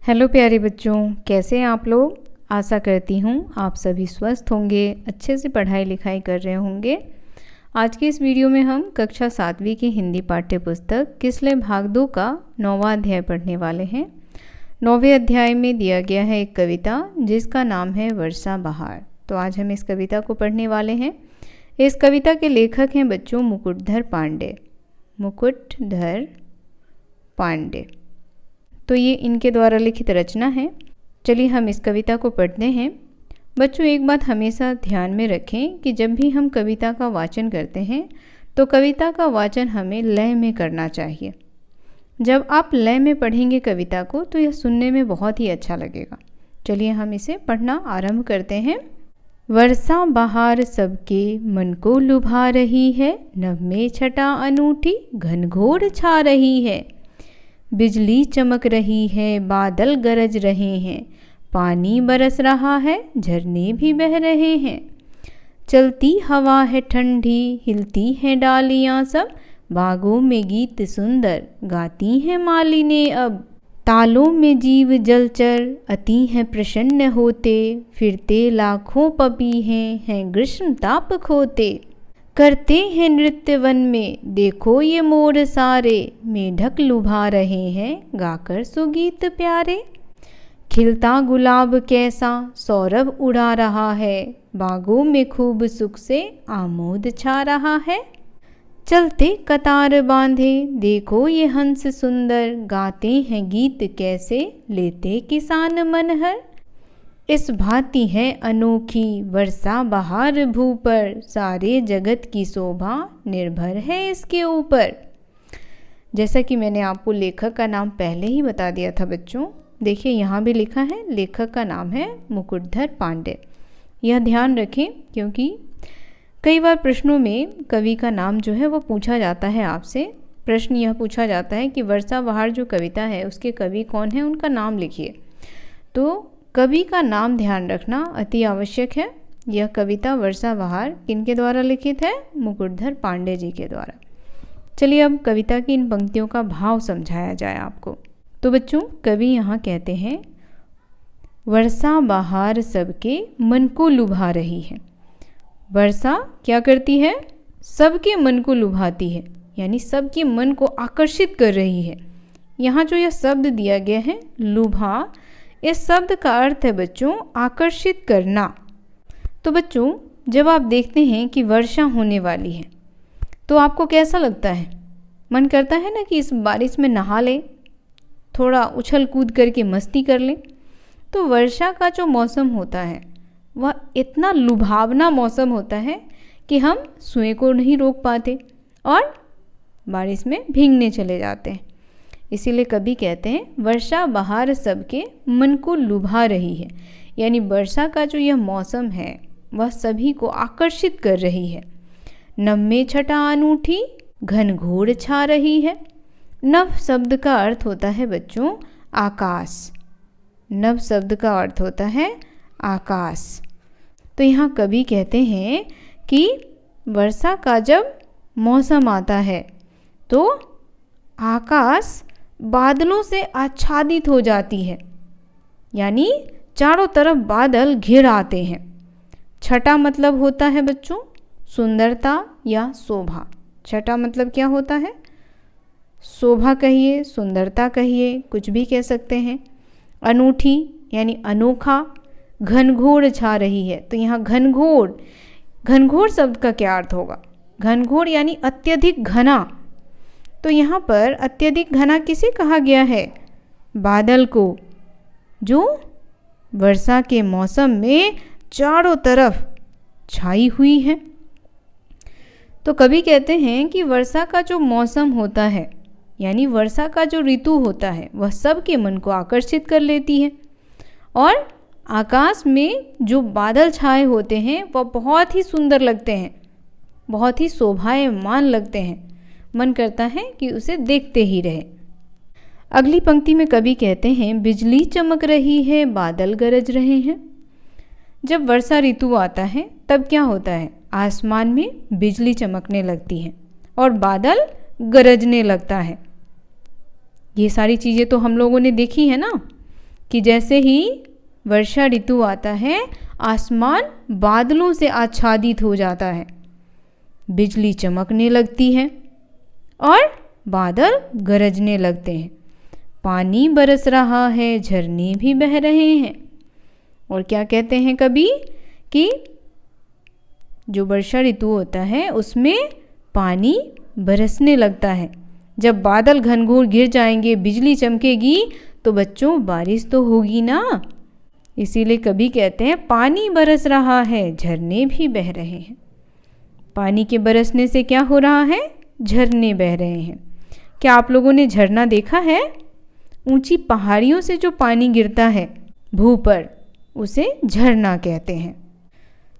Hello प्यारे बच्चों, कैसे हैं आप लोग। आशा करती हूँ आप सभी स्वस्थ होंगे, अच्छे से पढ़ाई लिखाई कर रहे होंगे। आज के इस वीडियो में हम कक्षा 7वीं की हिंदी पाठ्य पुस्तक किसले भाग 2 का 9वां अध्याय पढ़ने वाले हैं। 9वें अध्याय में दिया गया है एक कविता जिसका नाम है वर्षा बहार। तो आज हम इस कविता को पढ़ने वाले हैं। इस कविता के लेखक हैं बच्चों मुकुटधर पांडे। मुकुटधर पांडे, तो ये इनके द्वारा लिखित रचना है। चलिए हम इस कविता को पढ़ते हैं। बच्चों, एक बात हमेशा ध्यान में रखें कि जब भी हम कविता का वाचन करते हैं तो कविता का वाचन हमें लय में करना चाहिए। जब आप लय में पढ़ेंगे कविता को तो यह सुनने में बहुत ही अच्छा लगेगा। चलिए हम इसे पढ़ना आरंभ करते हैं। वर्षा बहार सबके मन को लुभा रही है, नभ में छटा अनूठी घनघोर छा रही है। बिजली चमक रही है, बादल गरज रहे हैं, पानी बरस रहा है, झरने भी बह रहे हैं। चलती हवा है ठंडी, हिलती हैं डालियाँ सब, बागों में गीत सुंदर गाती हैं मालिनें अब। तालों में जीव जलचर अति हैं प्रसन्न होते, फिरते लाखों पपी हैं ग्रीष्म ताप खोते। करते हैं नृत्य वन में, देखो ये मोर सारे, मेढक लुभा रहे हैं गाकर सुगीत प्यारे। खिलता गुलाब कैसा सौरभ उड़ा रहा है, बागों में खूब सुख से आमोद छा रहा है। चलते कतार बांधे, देखो ये हंस सुंदर, गाते हैं गीत कैसे लेते किसान मनहर। इस भांति है अनोखी वर्षा बहार भू पर, सारे जगत की शोभा निर्भर है इसके ऊपर। जैसा कि मैंने आपको लेखक का नाम पहले ही बता दिया था बच्चों, देखिए यहाँ भी लिखा है लेखक का नाम है मुकुटधर पांडे। यह ध्यान रखें क्योंकि कई बार प्रश्नों में कवि का नाम जो है वो पूछा जाता है आपसे। प्रश्न यह पूछा जाता है कि वर्षा बहार जो कविता है उसके कवि कौन है, उनका नाम लिखिए। तो कवि का नाम ध्यान रखना अति आवश्यक है। यह कविता वर्षा बहार किनके द्वारा लिखित है? मुकुटधर पांडे जी के द्वारा। चलिए अब कविता की इन पंक्तियों का भाव समझाया जाए आपको। तो बच्चों, कवि यहाँ कहते हैं वर्षा बहार सबके मन को लुभा रही है। वर्षा क्या करती है? सबके मन को लुभाती है, यानी सबके मन को आकर्षित कर रही है। यहाँ जो यह शब्द दिया गया है लुभा, इस शब्द का अर्थ है बच्चों आकर्षित करना। तो बच्चों, जब आप देखते हैं कि वर्षा होने वाली है तो आपको कैसा लगता है? मन करता है ना कि इस बारिश में नहा लें, थोड़ा उछल कूद करके मस्ती कर लें। तो वर्षा का जो मौसम होता है वह इतना लुभावना मौसम होता है कि हम स्वयं को नहीं रोक पाते और बारिश में भीगने चले जाते हैं। इसीलिए कवि कहते हैं वर्षा बहार सबके मन को लुभा रही है, यानी वर्षा का जो यह मौसम है वह सभी को आकर्षित कर रही है। नभ में छटा अनूठी घनघोर छा रही है। नभ शब्द का अर्थ होता है बच्चों आकाश। नभ शब्द का अर्थ होता है आकाश। तो यहाँ कवि कहते हैं कि वर्षा का जब मौसम आता है तो आकाश बादलों से आच्छादित हो जाती है, यानी चारों तरफ बादल घिर आते हैं। छटा मतलब होता है बच्चों सुंदरता या शोभा। छटा मतलब क्या होता है? शोभा कहिए, सुंदरता कहिए, कुछ भी कह सकते हैं। अनूठी यानी अनोखा। घनघोर छा रही है, तो यहाँ घनघोर, घनघोर शब्द का क्या अर्थ होगा? घनघोर यानी अत्यधिक घना। तो यहाँ पर अत्यधिक घना किसे कहा गया है? बादल को, जो वर्षा के मौसम में चारों तरफ छाई हुई है। तो कवि कहते हैं कि वर्षा का जो मौसम होता है, यानी वर्षा का जो ऋतु होता है, वह सबके मन को आकर्षित कर लेती है। और आकाश में जो बादल छाए होते हैं वह बहुत ही सुंदर लगते हैं, बहुत ही शोभायमान लगते हैं। मन करता है कि उसे देखते ही रहे। अगली पंक्ति में कवि कहते हैं बिजली चमक रही है, बादल गरज रहे हैं। जब वर्षा ऋतु आता है तब क्या होता है? आसमान में बिजली चमकने लगती है और बादल गरजने लगता है। ये सारी चीज़ें तो हम लोगों ने देखी है ना। कि जैसे ही वर्षा ऋतु आता है आसमान बादलों से आच्छादित हो जाता है, बिजली चमकने लगती है और बादल गरजने लगते हैं, पानी बरस रहा है, झरने भी बह रहे हैं। और क्या कहते हैं कभी कि जो वर्षा ऋतु होता है उसमें पानी बरसने लगता है। जब बादल घनघोर घिर जाएंगे, बिजली चमकेगी तो बच्चों बारिश तो होगी ना। इसीलिए कभी कहते हैं पानी बरस रहा है, झरने भी बह रहे हैं। पानी के बरसने से क्या हो रहा है? झरने बह रहे हैं। क्या आप लोगों ने झरना देखा है? ऊंची पहाड़ियों से जो पानी गिरता है भू पर, उसे झरना कहते हैं।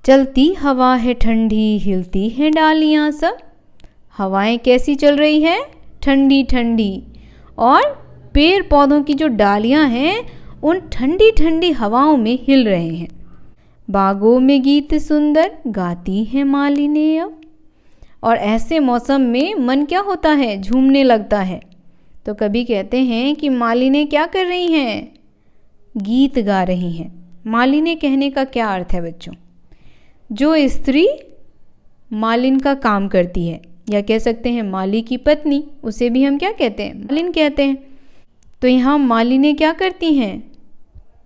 चलती हवा है ठंडी, हिलती हैं डालियाँ सब। हवाएं कैसी चल रही है? ठंडी ठंडी। और पेड़ पौधों की जो डालियाँ हैं उन ठंडी ठंडी हवाओं में हिल रहे हैं। बागों में गीत सुंदर गाती हैं मालिनी अब। और ऐसे मौसम में मन क्या होता है? झूमने लगता है। तो कभी कहते हैं कि मालिनी क्या कर रही हैं? गीत गा रही हैं। मालिनी कहने का क्या अर्थ है बच्चों? जो स्त्री मालिन का काम करती है, या कह सकते हैं माली की पत्नी, उसे भी हम क्या कहते हैं? मालिन कहते हैं। तो यहाँ मालिनी क्या करती हैं?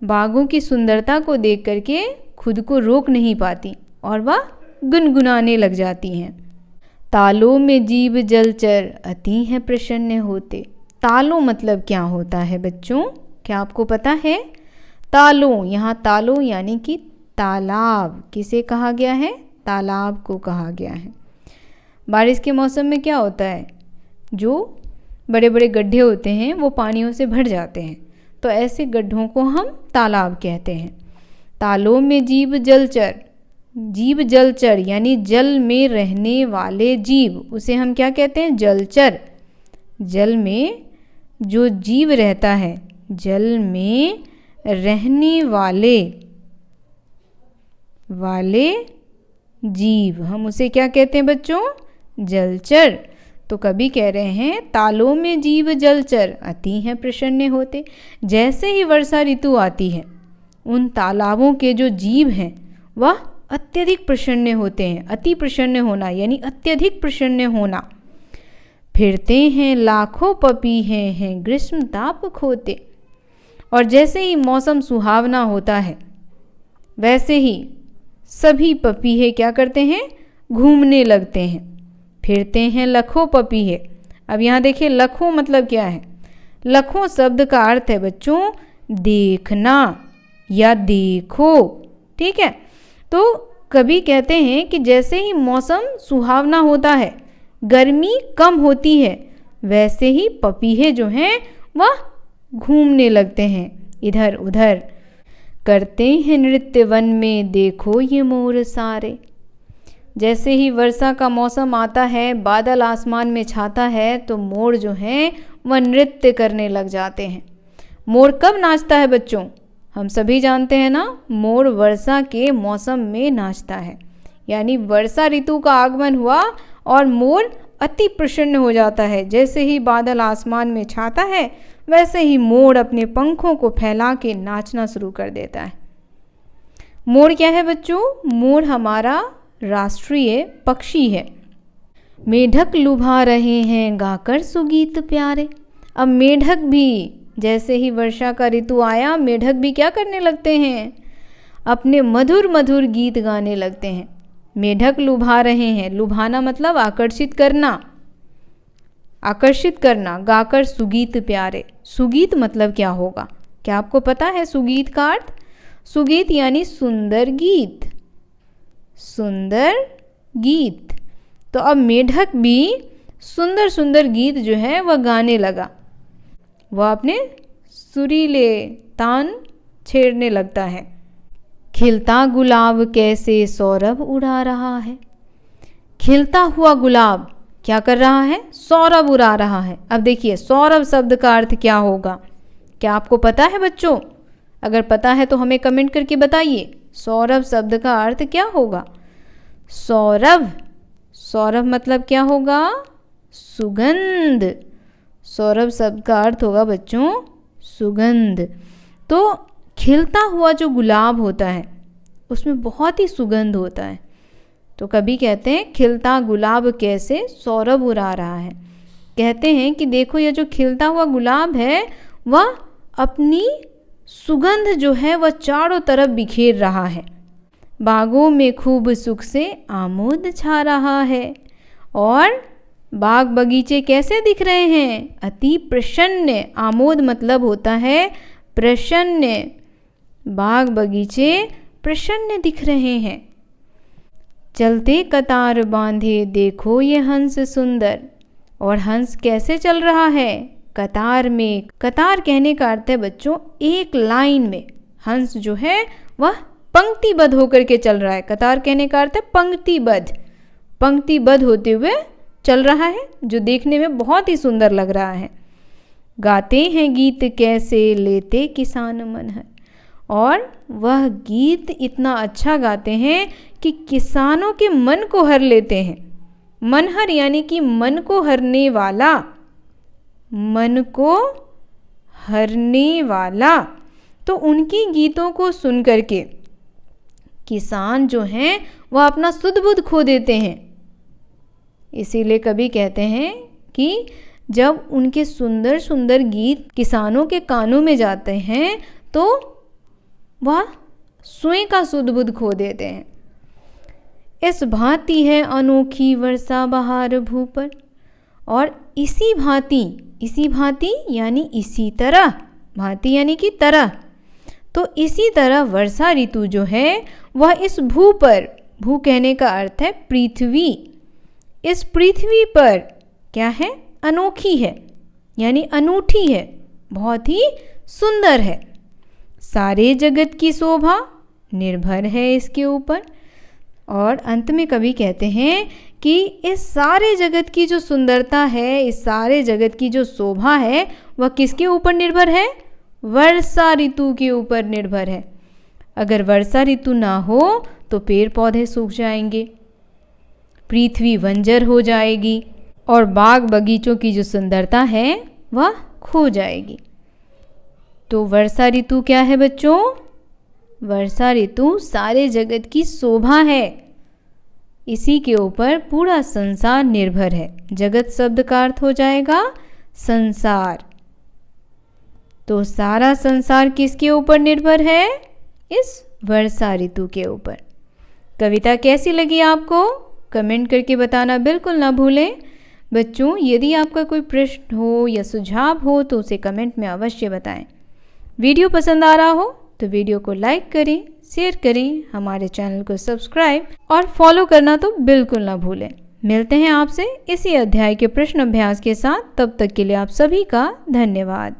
बागों की सुंदरता को देख करके खुद को रोक नहीं पाती और वह गुनगुनाने लग जाती हैं। तालों में जीव जलचर अति हैं प्रसन्न होते। तालों मतलब क्या होता है बच्चों? क्या आपको पता है? तालों, यहाँ तालों यानी कि तालाब। किसे कहा गया है? तालाब को कहा गया है। बारिश के मौसम में क्या होता है? जो बड़े बड़े गड्ढे होते हैं वो पानियों से भर जाते हैं, तो ऐसे गड्ढों को हम तालाब कहते हैं। तालों में जीव जलचर, जीव जलचर यानी जल में रहने वाले जीव, उसे हम क्या कहते हैं? जलचर। जल में जो जीव रहता है, जल में रहने वाले जीव, हम उसे क्या कहते हैं बच्चों? जलचर। तो कभी कह रहे हैं तालों में जीव जलचर अति हैं प्रसन्न होते। जैसे ही वर्षा ऋतु आती है उन तालाबों के जो जीव हैं वह अत्यधिक प्रसन्न होते हैं। अति प्रसन्न होना यानी अत्यधिक प्रसन्न होना। फिरते हैं लाखों पपीहे हैं ग्रीष्म ताप खोते। और जैसे ही मौसम सुहावना होता है वैसे ही सभी पपीहे क्या करते हैं? घूमने लगते हैं। फिरते हैं लखों पपीहे। अब यहाँ देखिए लखों मतलब क्या है? लखों शब्द का अर्थ है बच्चों देखना या देखो, ठीक है। तो कभी कहते हैं कि जैसे ही मौसम सुहावना होता है, गर्मी कम होती है, वैसे ही पपीहे जो हैं वह घूमने लगते हैं इधर उधर। करते हैं नृत्य वन में देखो ये मोर सारे। जैसे ही वर्षा का मौसम आता है, बादल आसमान में छाता है, तो मोर जो हैं वह नृत्य करने लग जाते हैं। मोर कब नाचता है बच्चों? हम सभी जानते हैं ना, मोर वर्षा के मौसम में नाचता है। यानी वर्षा ऋतु का आगमन हुआ और मोर अति प्रसन्न हो जाता है। जैसे ही बादल आसमान में छाता है वैसे ही मोर अपने पंखों को फैला के नाचना शुरू कर देता है। मोर क्या है बच्चों? मोर हमारा राष्ट्रीय पक्षी है। मेढक लुभा रहे हैं गाकर सुगीत प्यारे। अब मेढक भी जैसे ही वर्षा का ऋतु आया, मेढक भी क्या करने लगते हैं? अपने मधुर मधुर गीत गाने लगते हैं। मेढक लुभा रहे हैं, लुभाना मतलब आकर्षित करना, आकर्षित करना। गाकर सुगीत प्यारे। सुगीत मतलब क्या होगा? क्या आपको पता है सुगीत का अर्थ? सुगीत यानी सुंदर गीत, सुंदर गीत। तो अब मेढक भी सुंदर सुंदर गीत जो है वह गाने लगा। वह अपने सुरीले तान छेड़ने लगता है। खिलता गुलाब कैसे सौरभ उड़ा रहा है। खिलता हुआ गुलाब क्या कर रहा है? सौरभ उड़ा रहा है। अब देखिए सौरभ शब्द का अर्थ क्या होगा? क्या आपको पता है बच्चों? अगर पता है तो हमें कमेंट करके बताइए, सौरभ शब्द का अर्थ क्या होगा? सौरभ, सौरभ मतलब क्या होगा? सुगंध। सौरभ शब्द का अर्थ होगा बच्चों सुगंध। तो खिलता हुआ जो गुलाब होता है उसमें बहुत ही सुगंध होता है। तो कभी कहते हैं खिलता गुलाब कैसे सौरभ उड़ा रहा है। कहते हैं कि देखो ये जो खिलता हुआ गुलाब है वह अपनी सुगंध जो है वह चारों तरफ बिखेर रहा है। बागों में खूब सुख से आमोद छा रहा है। और बाग बगीचे कैसे दिख रहे हैं? अति प्रसन्न। आमोद मतलब होता है प्रसन्न। बाग बगीचे प्रसन्न दिख रहे हैं। चलते कतार बांधे देखो ये हंस सुंदर। और हंस कैसे चल रहा है? कतार में। कतार कहने का अर्थ है बच्चों एक लाइन में। हंस जो है वह पंक्तिबद्ध होकर के चल रहा है। कतार कहने का अर्थ है पंक्तिबद्ध। पंक्तिबद्ध होते हुए चल रहा है, जो देखने में बहुत ही सुंदर लग रहा है। गाते हैं गीत कैसे लेते किसान मनहर। और वह गीत इतना अच्छा गाते हैं कि किसानों के मन को हर लेते हैं। मनहर यानी कि मन को हरने वाला। मन को हरने वाला। तो उनकी गीतों को सुन करके किसान जो हैं वह अपना सुध बुध खो देते हैं। इसीलिए कभी कहते हैं कि जब उनके सुंदर सुंदर गीत किसानों के कानों में जाते हैं तो वह स्वयं का सुध बुध खो देते हैं। इस भांति है अनोखी वर्षा बहार भू पर। और इसी भांति यानी इसी तरह। भांति यानी कि तरह। तो इसी तरह वर्षा ऋतु जो है वह इस भू पर, भू कहने का अर्थ है पृथ्वी, इस पृथ्वी पर क्या है? अनोखी है यानी अनूठी है, बहुत ही सुंदर है। सारे जगत की शोभा निर्भर है इसके ऊपर। और अंत में कवि कहते हैं कि इस सारे जगत की जो सुंदरता है, इस सारे जगत की जो शोभा है वह किसके ऊपर निर्भर है? वर्षा ऋतु के ऊपर निर्भर है। अगर वर्षा ऋतु ना हो तो पेड़ पौधे सूख जाएंगे, पृथ्वी बंजर हो जाएगी और बाग बगीचों की जो सुंदरता है वह खो जाएगी। तो वर्षा ऋतु क्या है बच्चों? वर्षा ऋतु सारे जगत की शोभा है। इसी के ऊपर पूरा संसार निर्भर है। जगत शब्द का अर्थ हो जाएगा संसार। तो सारा संसार किसके ऊपर निर्भर है? इस वर्षा ऋतु के ऊपर। कविता कैसी लगी आपको? कमेंट करके बताना बिल्कुल ना भूलें। बच्चों यदि आपका कोई प्रश्न हो या सुझाव हो तो उसे कमेंट में अवश्य बताएं। वीडियो पसंद आ रहा हो तो वीडियो को लाइक करें, शेयर करें, हमारे चैनल को सब्सक्राइब और फॉलो करना तो बिल्कुल ना भूलें। मिलते हैं आपसे इसी अध्याय के प्रश्न अभ्यास के साथ। तब तक के लिए आप सभी का धन्यवाद।